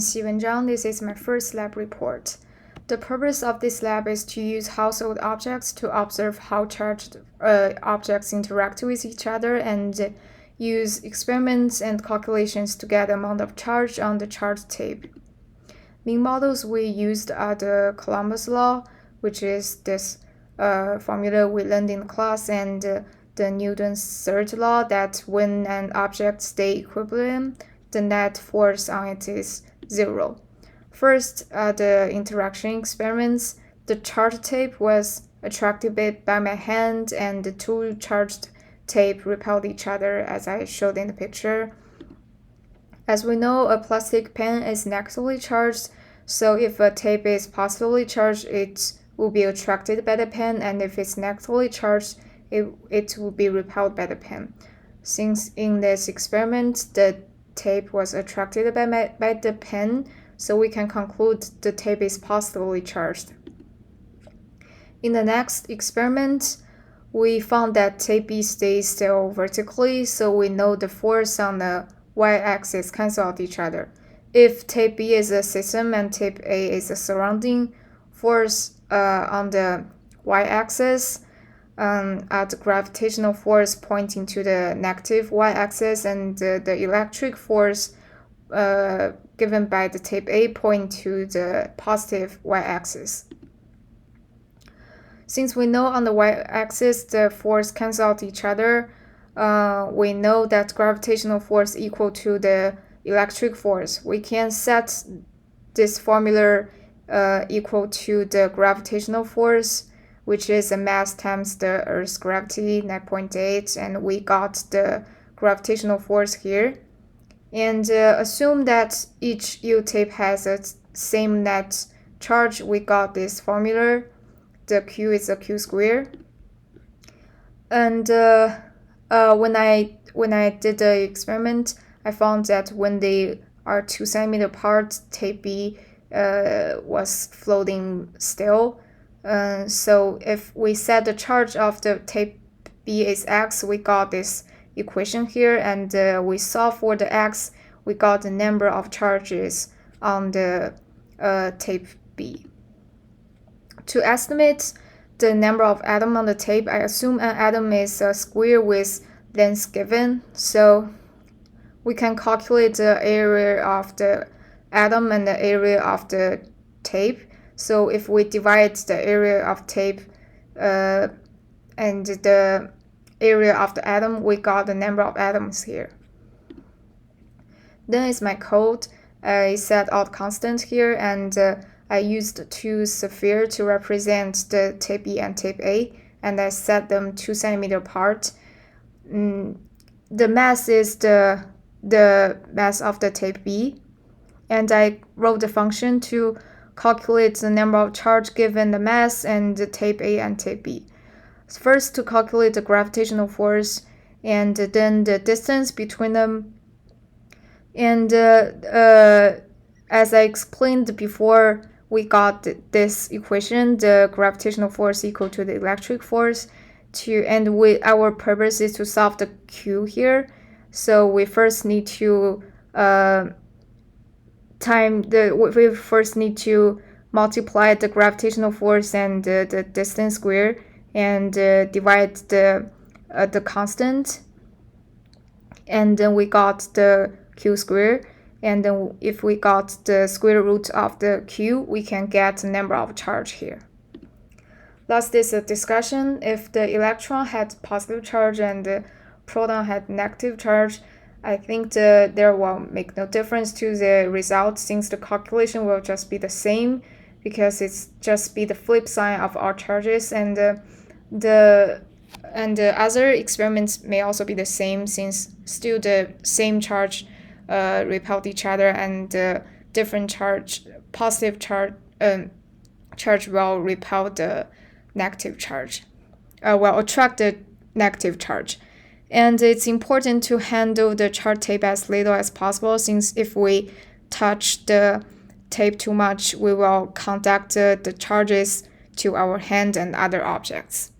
Xiwen Zhang. This is my first lab report. The purpose of this lab is to use household objects to observe how charged objects interact with each other and use experiments and calculations to get the amount of charge on the charge tape. Main models we used are the Columbus law, which is this formula we learned in class, and the Newton's third law that when an object stays equilibrium, the net force on it is 0. First, the interaction experiments. The charge tape was attracted by my hand, and the two charged tape repelled each other, as I showed in the picture. As we know, a plastic pen is negatively charged, so if a tape is positively charged, it will be attracted by the pen, and if it's negatively charged, it will be repelled by the pen. Since in this experiment, the tape was attracted by the pen, so we can conclude the tape is positively charged. In the next experiment, we found that tape B stays still vertically, so we know the force on the y-axis cancel out each other. If tape B is a system and tape A is a surrounding, force on the y-axis are the gravitational force pointing to the negative y-axis, and the electric force given by the tape A point to the positive y-axis. Since we know on the y-axis the force cancel out each other, we know that gravitational force equal to the electric force. We can set this formula equal to the gravitational force, which is a mass times the Earth's gravity, 9.8, and we got the gravitational force here. And assume that each U-tape has a same net charge, we got this formula. The Q is a Q square. And when I did the experiment, I found that when they are 2 cm apart, tape B was floating still. So if we set the charge of the tape B is x, we got this equation here, and we solve for the x, we got the number of charges on the tape B. To estimate the number of atoms on the tape, I assume an atom is a square with length given, so we can calculate the area of the atom and the area of the tape. So if we divide the area of tape and the area of the atom, we got the number of atoms here. Then is my code. I set out constant here, and I used 2 spheres to represent the tape B and tape A, and I set them 2 cm apart. The mass is the mass of the tape B, and I wrote the function to calculate the number of charge given the mass and the tape A and tape B. First, to calculate the gravitational force, and then the distance between them. And as I explained before, we got this equation, the gravitational force equal to the electric force, and our purpose is to solve the Q here. So we first need to multiply the gravitational force and the distance square, and divide the constant, and then we got the Q square, and then if we got the square root of the Q, we can get the number of charge here. Last is a discussion. If the electron had positive charge and the proton had negative charge, I think there will make no difference to the result, since the calculation will just be the same, because it's just be the flip sign of all charges, and the other experiments may also be the same, since still the same charge repelled each other, and different charge, positive charge will repel the negative charge, will attract the negative charge. And it's important to handle the charge tape as little as possible, since if we touch the tape too much, we will conduct the charges to our hand and other objects.